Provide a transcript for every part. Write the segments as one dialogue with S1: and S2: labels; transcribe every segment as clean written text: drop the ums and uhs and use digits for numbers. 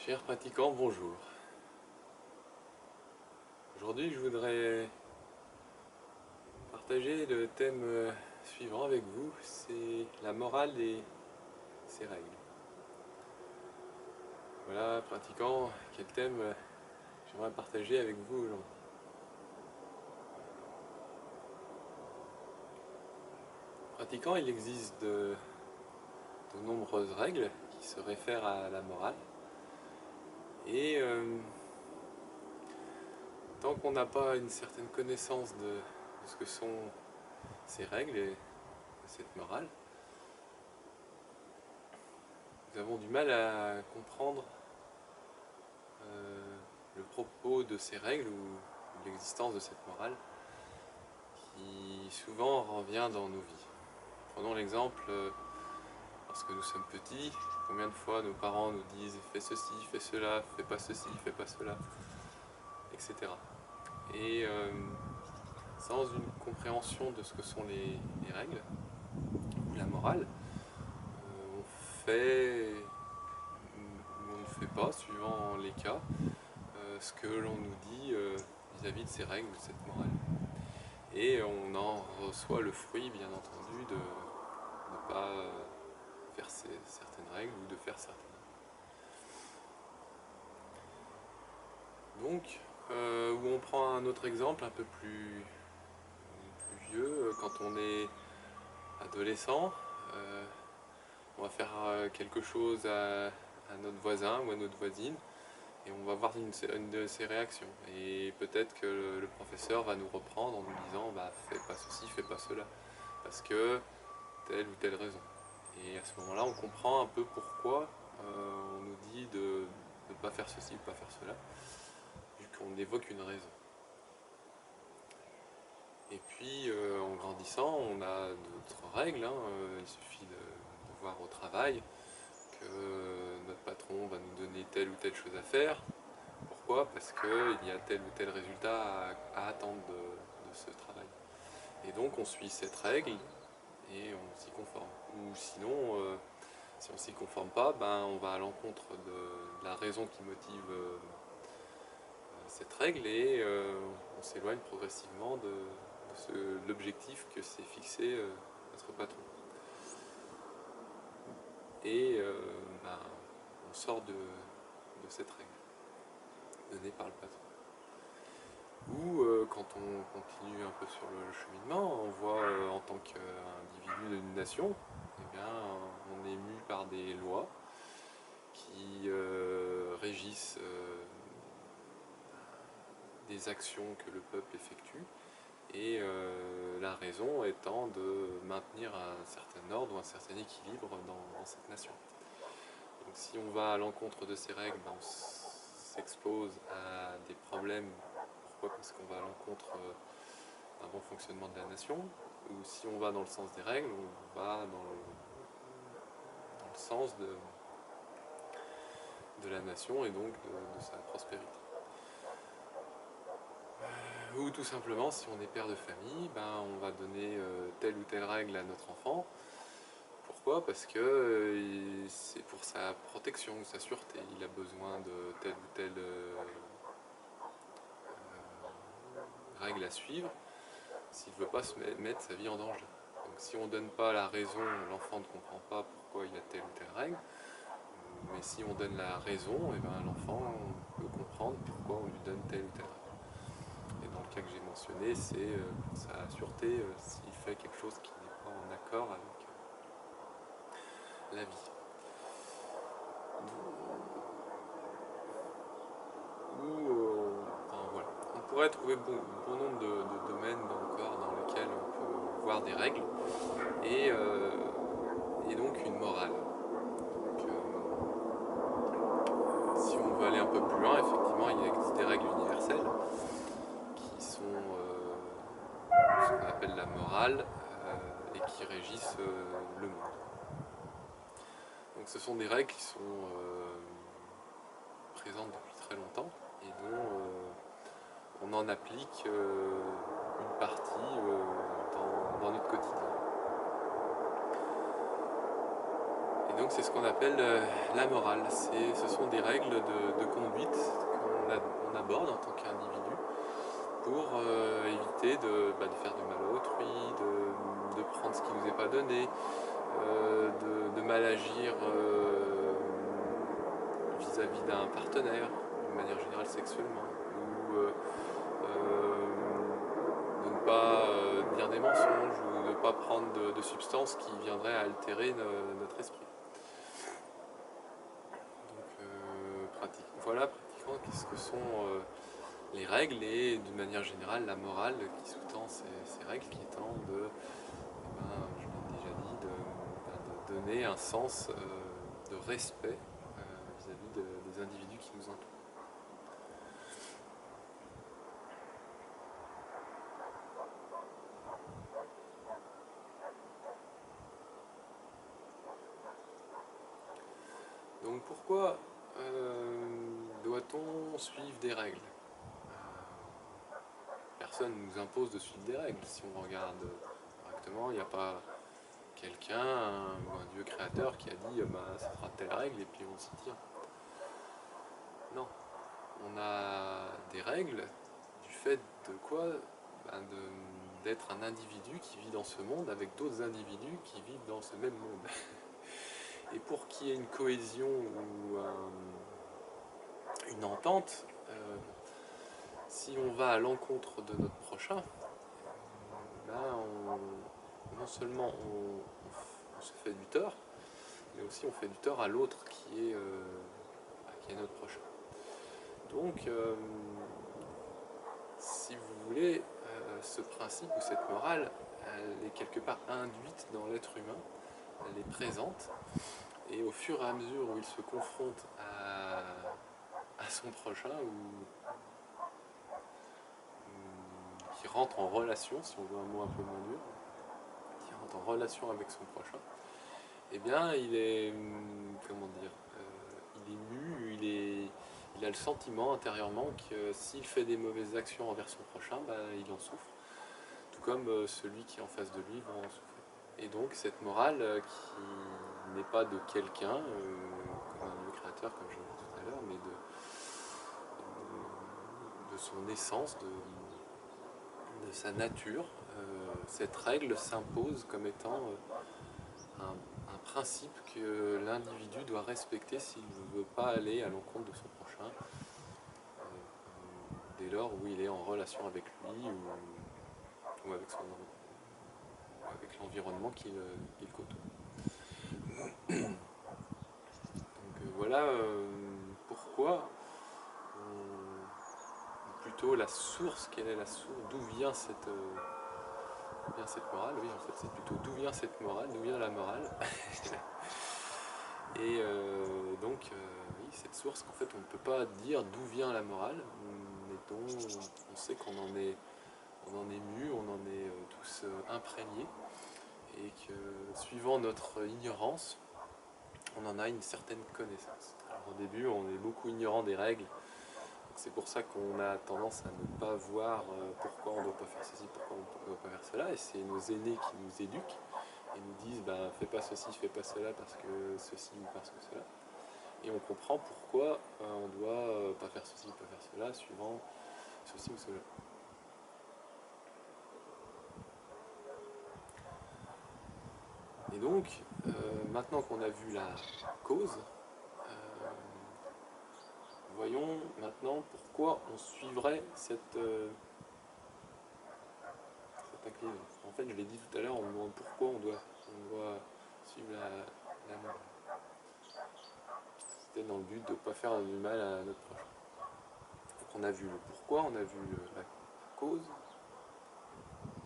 S1: Chers pratiquants, bonjour. Aujourd'hui, je voudrais partager le thème suivant avec vous, c'est la morale et ses règles. Voilà, pratiquants, quel thème j'aimerais partager avec vous aujourd'hui. Pratiquants, il existe de nombreuses règles qui se réfèrent à la morale. Et tant qu'on n'a pas une certaine connaissance de ce que sont ces règles et de cette morale, nous avons du mal à comprendre le propos de ces règles ou l'existence de cette morale qui souvent revient dans nos vies. Prenons l'exemple, lorsque nous sommes petits, combien de fois nos parents nous disent fais ceci, fais cela, fais pas ceci, fais pas cela, etc. Et sans une compréhension de ce que sont les règles ou la morale, on fait ou on ne fait pas, suivant les cas, ce que l'on nous dit vis-à-vis de ces règles ou de cette morale. Et on en reçoit le fruit, bien entendu, de ne pas faire certaines règles ou de faire certaines. Donc, où on prend un autre exemple un peu plus vieux, quand on est adolescent, on va faire quelque chose à notre voisin ou à notre voisine, et on va voir une de ses réactions. Et peut-être que le professeur va nous reprendre en nous disant bah, fais pas ceci, fais pas cela, parce que telle ou telle raison. Et à ce moment-là, on comprend un peu pourquoi on nous dit de ne pas faire ceci ou pas faire cela, vu qu'on évoque une raison. Et puis, en grandissant, on a d'autres règles. Il suffit de voir au travail que notre patron va nous donner telle ou telle chose à faire. Pourquoi? Parce qu'il y a tel ou tel résultat à attendre de ce travail. Et donc on suit cette règle et on s'y conforme. Ou sinon, si on s'y conforme pas, ben, on va à l'encontre de la raison qui motive cette règle et on s'éloigne progressivement de l'objectif que s'est fixé notre patron. Et ben, on sort de cette règle donnée par le patron. Ou quand on continue un peu sur le cheminement, on voit en tant qu'individu d'une nation, eh bien, on est mu par des lois qui régissent des actions que le peuple effectue, et la raison étant de maintenir un certain ordre ou un certain équilibre dans cette nation. Donc si on va à l'encontre de ces règles, ben, on s'expose à des problèmes. Pourquoi? Parce qu'on va à l'encontre d'un bon fonctionnement de la nation. Ou si on va dans le sens des règles, on va dans le sens de la nation et donc de sa prospérité. Ou tout simplement, si on est père de famille, ben, on va donner telle ou telle règle à notre enfant. Pourquoi? Parce que c'est pour sa protection, sa sûreté. Il a besoin de telle ou telle règle à suivre s'il ne veut pas se mettre sa vie en danger. Donc si on ne donne pas la raison, l'enfant ne comprend pas pourquoi il y a telle ou telle règle. Mais si on donne la raison, et ben l'enfant peut comprendre pourquoi on lui donne telle ou telle règle. Et dans le cas que j'ai mentionné, c'est pour sa sûreté s'il fait quelque chose qui n'est pas en accord avec la vie. Enfin, voilà. On pourrait trouver bon nombre de domaines encore dans lesquels on peut voir des règles et donc une morale. Donc, si on veut aller un peu plus loin, effectivement, il existe des règles universelles qui sont ce qu'on appelle la morale et qui régissent le monde. Donc ce sont des règles qui sont présentes depuis très longtemps et dont on en applique une partie dans notre quotidien. Et Donc c'est ce qu'on appelle la morale. Ce sont des règles de conduite qu'on aborde en tant qu'individu pour éviter de faire du mal à autrui, de prendre ce qui ne nous est pas donné, de mal agir vis-à-vis d'un partenaire, de manière générale sexuellement, ou de ne pas dire des mensonges, ou de ne pas prendre de substances qui viendraient à altérer notre esprit. Donc voilà pratiquement qu'est-ce que sont les règles et d'une manière générale la morale qui sous-tend ces règles qui étant je l'ai déjà dit, de donner un sens de respect vis-à-vis des individus qui nous entourent. Donc pourquoi doit-on suivre des règles? Personne ne nous impose de suivre des règles. Si on regarde correctement, il n'y a pas quelqu'un ou un Dieu créateur qui a dit ça sera telle règle et puis on s'y tient. Non. On a des règles du fait de quoi? D'être un individu qui vit dans ce monde avec d'autres individus qui vivent dans ce même monde. Et pour qu'il y ait une cohésion ou une entente, si on va à l'encontre de notre prochain, non seulement on se fait du tort, mais aussi on fait du tort à l'autre qui est notre prochain. Donc, si vous voulez, ce principe ou cette morale, elle est quelque part induite dans l'être humain, elle est présente, et au fur et à mesure où il se confronte à son prochain, ou qui rentre en relation, si on veut un mot un peu moins dur, qui rentre en relation avec son prochain, eh bien il est, comment dire, il est mu, il a le sentiment intérieurement que s'il fait des mauvaises actions envers son prochain, il en souffre, tout comme celui qui est en face de lui va en souffrir. Et donc cette morale qui n'est pas de quelqu'un, comme un Dieu créateur, comme je l'ai dit tout à l'heure, mais de son essence, de sa nature, cette règle s'impose comme étant un principe que l'individu doit respecter s'il ne veut pas aller à l'encontre de son prochain, dès lors où il est en relation avec lui ou avec l'environnement qu'il côtoie. Donc voilà pourquoi, plutôt la source, quelle est la source, d'où vient cette morale? Oui, en fait, c'est plutôt d'où vient cette morale, d'où vient la morale. Et donc, oui, cette source qu'en fait on ne peut pas dire d'où vient la morale, mais dont on sait qu'on en est mu, on en est tous imprégnés, et que suivant notre ignorance, on en a une certaine connaissance. Alors au début, on est beaucoup ignorant des règles, c'est pour ça qu'on a tendance à ne pas voir pourquoi on ne doit pas faire ceci, pourquoi on ne doit pas faire cela, et c'est nos aînés qui nous éduquent et nous disent fais pas ceci, fais pas cela parce que ceci ou parce que cela, et on comprend pourquoi on doit pas faire ceci, pas faire cela, suivant ceci ou cela. Et donc, maintenant qu'on a vu la cause, voyons maintenant pourquoi on suivrait cette inclinaison. En fait, je l'ai dit tout à l'heure, on me demande pourquoi on doit suivre la morale. C'était dans le but de ne pas faire du mal à notre prochain. Donc on a vu le pourquoi, on a vu la cause,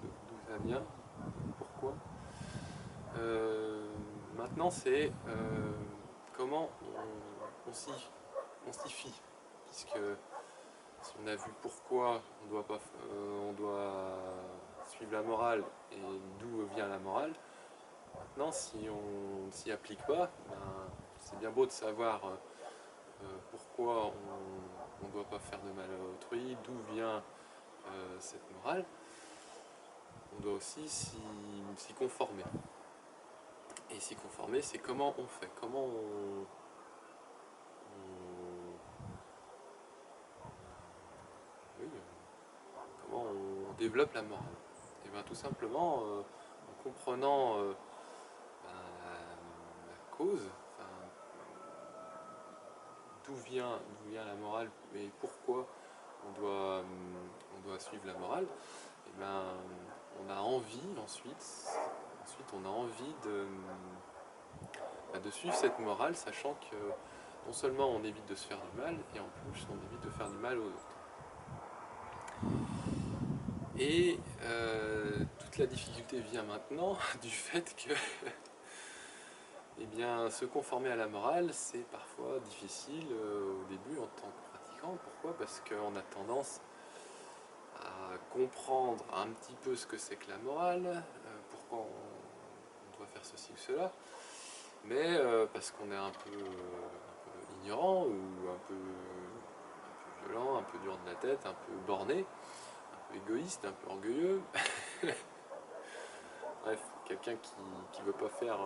S1: d'où ça vient, pourquoi. Maintenant, c'est comment on s'y fie, puisque si on a vu pourquoi on doit suivre la morale et d'où vient la morale, maintenant si on ne s'y applique pas, c'est bien beau de savoir pourquoi on ne doit pas faire de mal à autrui, d'où vient cette morale, on doit aussi s'y conformer. Et s'y conformer, c'est comment on fait, oui, comment on développe la morale. Et bien tout simplement en comprenant la cause, enfin, d'où vient la morale et pourquoi on doit suivre la morale, et ben, on a envie ensuite on a envie de suivre cette morale, sachant que non seulement on évite de se faire du mal, et en plus on évite de faire du mal aux autres. Et toute la difficulté vient maintenant du fait que eh bien, se conformer à la morale, c'est parfois difficile au début en tant que pratiquant. Pourquoi? Parce qu'on a tendance à comprendre un petit peu ce que c'est que la morale, pourquoi on doit faire ceci ou cela, mais parce qu'on est un peu ignorant ou un peu violent, un peu dur de la tête, un peu borné, un peu égoïste, un peu orgueilleux. Bref, quelqu'un qui ne veut pas faire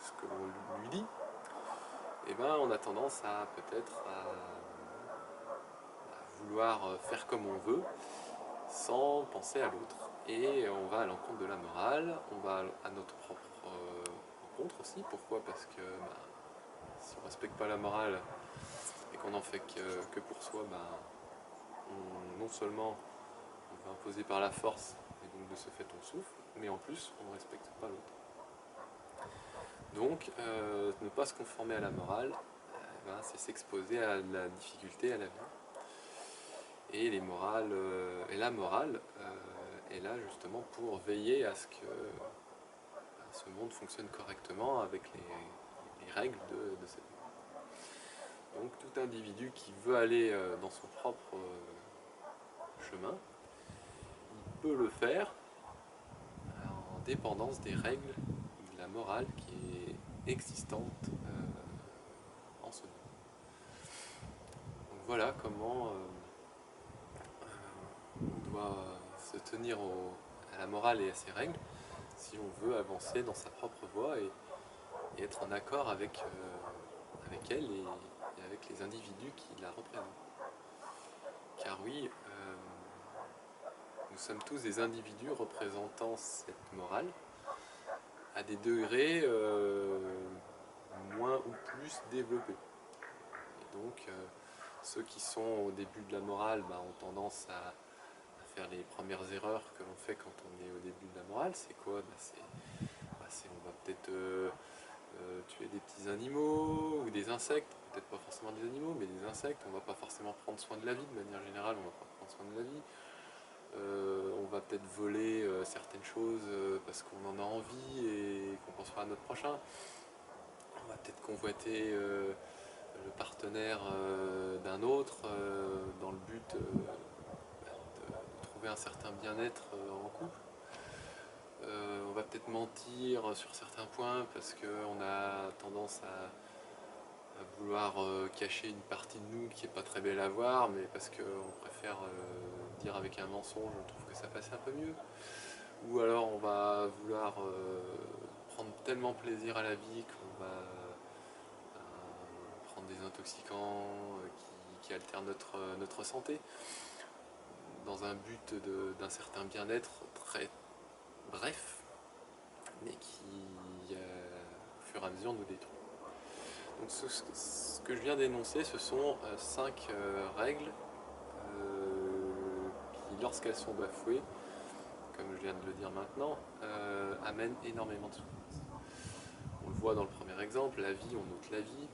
S1: ce que l'on lui dit, et ben on a tendance à peut-être à vouloir faire comme on veut sans penser à l'autre. Et on va à l'encontre de la morale, on va à notre propre rencontre aussi. Pourquoi? Parce que si on ne respecte pas la morale et qu'on n'en fait que pour soi, non seulement on va imposer par la force, et donc de ce fait on souffre, mais en plus on ne respecte pas l'autre. Donc ne pas se conformer à la morale, c'est s'exposer à la difficulté, à la vie. Et la morale est là justement pour veiller à ce que ce monde fonctionne correctement avec les règles de cette monde. Donc tout individu qui veut aller dans son propre chemin, il peut le faire en dépendance des règles de la morale qui est existante en ce monde. Donc voilà comment on doit se tenir à la morale et à ses règles si on veut avancer dans sa propre voie et être en accord avec elle et avec les individus qui la représentent. Car oui, nous sommes tous des individus représentant cette morale à des degrés moins ou plus développés. Et donc, ceux qui sont au début de la morale ont tendance à faire les premières erreurs que l'on fait quand on est au début de la morale. C'est quoi? On va peut-être tuer des petits animaux ou des insectes, peut-être pas forcément des animaux, mais des insectes. On va pas forcément prendre soin de la vie, de manière générale, on va pas prendre soin de la vie. On va peut-être voler certaines choses parce qu'on en a envie et qu'on pense pas à notre prochain. On va peut-être convoiter le partenaire d'un autre dans le but de trouver un certain bien-être en couple. On va peut-être mentir sur certains points parce qu'on a tendance à vouloir cacher une partie de nous qui n'est pas très belle à voir, mais parce qu'on préfère dire avec un mensonge, on trouve que ça passe un peu mieux. Ou alors on va vouloir prendre tellement plaisir à la vie qu'on va prendre des intoxicants qui altèrent notre santé, dans un but d'un certain bien-être très bref, mais qui, au fur et à mesure, nous détruit. Donc ce que je viens d'énoncer, ce sont 5 règles qui, lorsqu'elles sont bafouées, comme je viens de le dire maintenant, amènent énormément de souffrance. On le voit dans le premier exemple, la vie, on ôte la vie,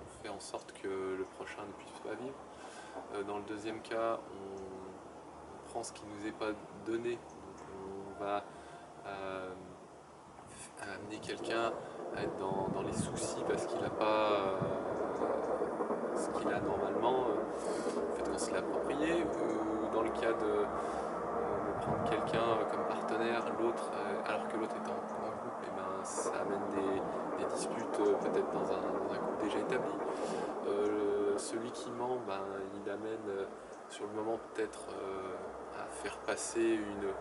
S1: on fait en sorte que le prochain ne puisse pas vivre. Dans le deuxième cas, on prend ce qui ne nous est pas donné, donc on va amener quelqu'un à être dans les soucis parce qu'il n'a pas ce qu'il a normalement, en fait, qu'on se l'est approprié, ou dans le cas de prendre quelqu'un comme partenaire, l'autre, alors que l'autre est en couple, et ça amène des disputes peut-être dans un couple déjà établi. Celui qui ment, il amène sur le moment peut-être à faire passer une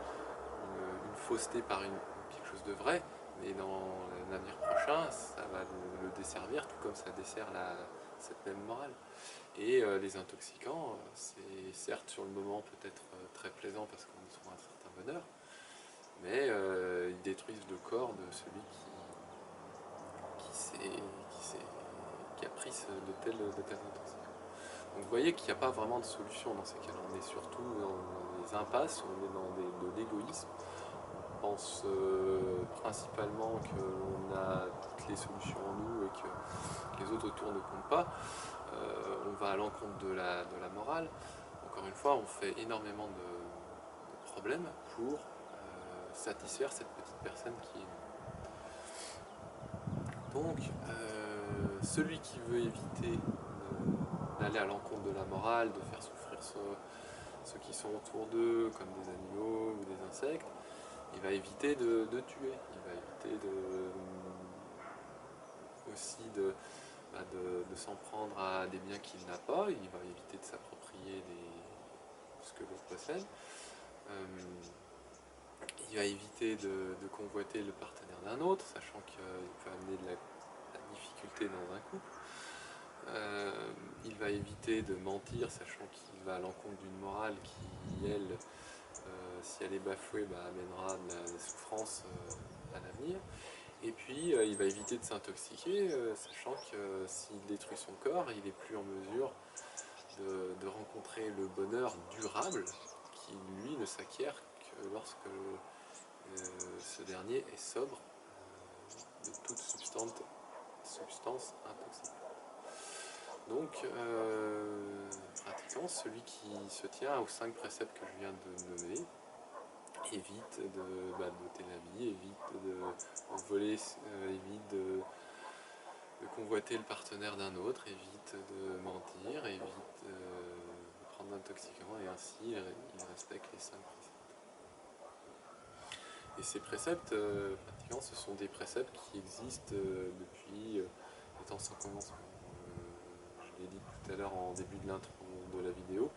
S1: fausseté par quelque quelque chose de vrai, mais dans l'avenir prochain, ça va le desservir, tout comme ça dessert cette même morale. Et les intoxicants, c'est certes sur le moment peut-être très plaisant parce qu'on y trouve un certain bonheur, mais ils détruisent le corps de celui qui a pris de tels intoxicants. Donc vous voyez qu'il n'y a pas vraiment de solution dans ces cas-là. On est surtout dans des impasses, on est dans de l'égoïsme. On pense principalement qu'on a toutes les solutions en nous et que les autres autour ne comptent pas. On va à l'encontre de la morale. Encore une fois, on fait énormément de problèmes pour satisfaire cette petite personne qui est nous. Donc, celui qui veut éviter d'aller à l'encontre de la morale, de faire souffrir ceux qui sont autour d'eux, comme des animaux ou des insectes, il va éviter de tuer, il va éviter aussi de s'en prendre à des biens qu'il n'a pas, il va éviter de s'approprier ce que l'autre possède, il va éviter de convoiter le partenaire d'un autre, sachant qu'il peut amener de la difficulté dans un couple. Il va éviter de mentir, sachant qu'il va à l'encontre d'une morale qui, elle, si elle est bafouée, amènera de la souffrance à l'avenir. Et puis, il va éviter de s'intoxiquer, sachant que s'il détruit son corps, il n'est plus en mesure de rencontrer le bonheur durable qui, lui, ne s'acquiert que lorsque ce dernier est sobre de toute substance intoxique. Donc, pratiquement, celui qui se tient aux 5 préceptes que je viens de nommer, évite d'ôter la vie, évite de voler, évite de convoiter le partenaire d'un autre, évite de mentir, évite de prendre d'intoxicants, et ainsi il respecte les 5 préceptes. Et ces préceptes, pratiquement, ce sont des préceptes qui existent depuis les temps sans commencement. Je l'ai dit tout à l'heure en début de l'intro de la vidéo,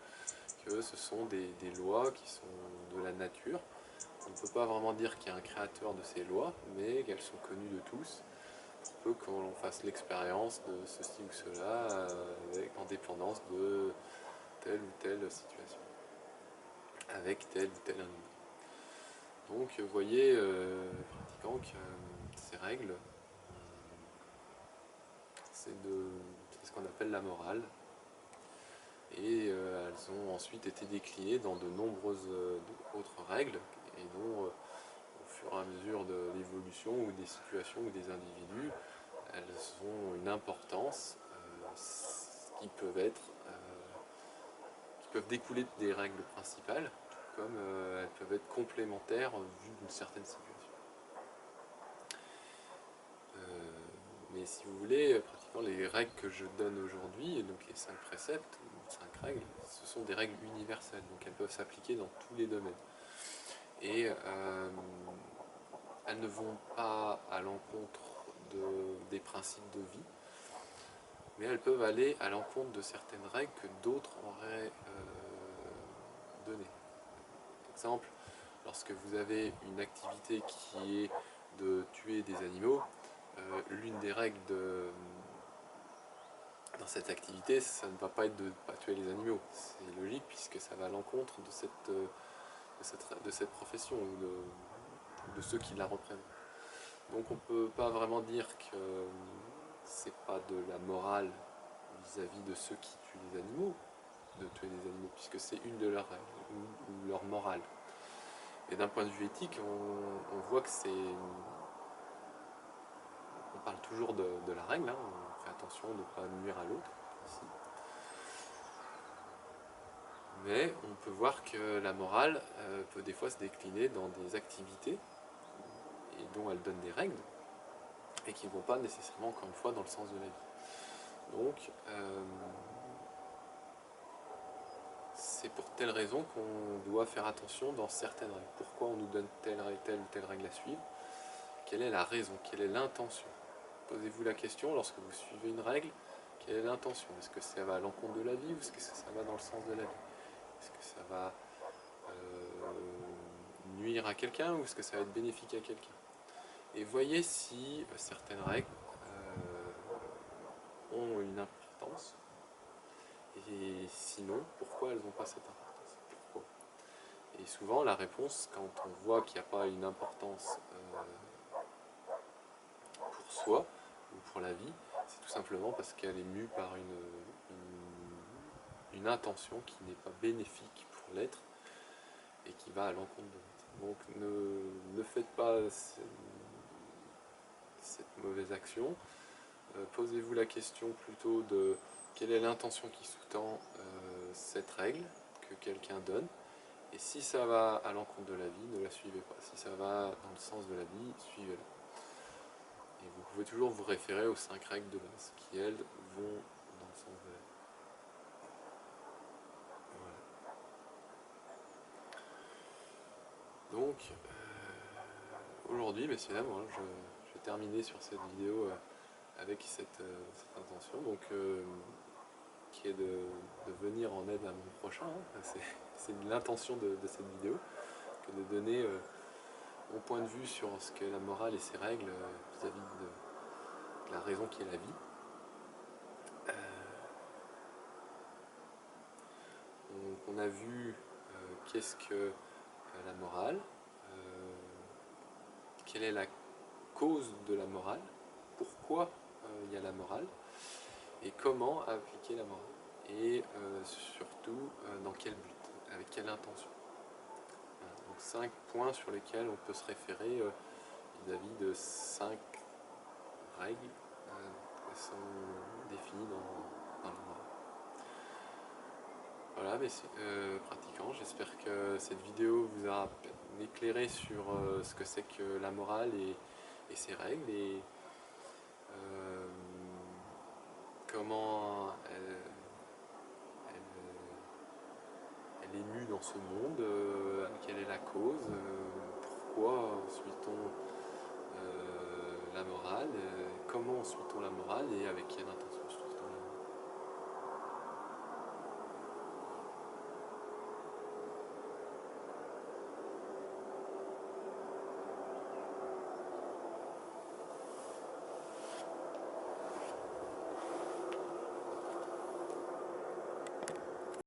S1: que ce sont des lois qui sont de la nature. On ne peut pas vraiment dire qu'il y a un créateur de ces lois, mais qu'elles sont connues de tous, pour peu qu'on fasse l'expérience de ceci ou cela, en dépendance de telle ou telle situation, avec tel ou tel animal. Donc vous voyez, pratiquant que ces règles, c'est ce qu'on appelle la morale, et elles ont ensuite été déclinées dans de nombreuses autres règles, et dont au fur et à mesure de l'évolution ou des situations ou des individus, elles ont une importance qui peuvent découler des règles principales, comme elles peuvent être complémentaires vu d'une certaine situation. Mais si vous voulez, pratiquement les règles que je donne aujourd'hui, donc les 5 préceptes, 5 règles, ce sont des règles universelles, donc elles peuvent s'appliquer dans tous les domaines. Et elles ne vont pas à l'encontre des principes de vie, mais elles peuvent aller à l'encontre de certaines règles que d'autres auraient données. Par exemple, lorsque vous avez une activité qui est de tuer des animaux, l'une des règles dans cette activité, ça ne va pas être de ne pas tuer les animaux. C'est logique puisque ça va à l'encontre de cette profession ou de ceux qui la représentent. Donc on ne peut pas vraiment dire que c'est pas de la morale vis-à-vis de ceux qui tuent les animaux, de tuer les animaux, puisque c'est une de leurs règles, ou leur morale. Et d'un point de vue éthique, on voit que c'est... On parle toujours de la règle, hein, on fait attention de ne pas nuire à l'autre, ici. Mais on peut voir que la morale peut des fois se décliner dans des activités et dont elle donne des règles, et qui ne vont pas nécessairement, encore une fois, dans le sens de la vie. Donc, c'est pour telle raison qu'on doit faire attention dans certaines règles. Pourquoi on nous donne telle ou telle règle à suivre? Quelle est la raison? Quelle est l'intention? Posez-vous la question, lorsque vous suivez une règle, quelle est l'intention? Est-ce que ça va à l'encontre de la vie ou est-ce que ça va dans le sens de la vie? Est-ce que ça va nuire à quelqu'un ou est-ce que ça va être bénéfique à quelqu'un? et voyez si certaines règles ont une importance, et sinon, pourquoi elles n'ont pas cette importance. Pourquoi? Et souvent, la réponse, quand on voit qu'il n'y a pas une importance pour soi ou pour la vie, c'est tout simplement parce qu'elle est mue par une intention qui n'est pas bénéfique pour l'être et qui va à l'encontre de l'être. Donc ne faites pas cette mauvaise action. Posez-vous la question plutôt de quelle est l'intention qui sous-tend cette règle que quelqu'un donne. Et si ça va à l'encontre de la vie, ne la suivez pas. Si ça va dans le sens de la vie, suivez-la. Et vous pouvez toujours vous référer aux 5 règles de base qui, elles, vont dans le sens de la vie. Voilà. Donc, aujourd'hui, messieurs, dames, hein, je vais terminer sur cette vidéo avec cette intention, donc, qui est de venir en aide à mon prochain. Hein. C'est l'intention de cette vidéo, que de donner mon point de vue sur ce qu'est la morale et ses règles vis-à-vis de la raison qui est la vie. Donc on a vu qu'est-ce que la morale, quelle est la cause de la morale, pourquoi il y a la morale, et comment appliquer la morale. Et surtout, dans quel but, avec quelle intention. Voilà, donc 5 points sur lesquels on peut se référer vis-à-vis de 5 règles qui sont définies dans la morale. Voilà, mais pratiquants, j'espère que cette vidéo vous aura éclairé sur ce que c'est que la morale et ses règles, et comment elle est mue dans ce monde, quelle est la cause, pourquoi suit-on la morale, comment suit-on la morale et avec quelle intention.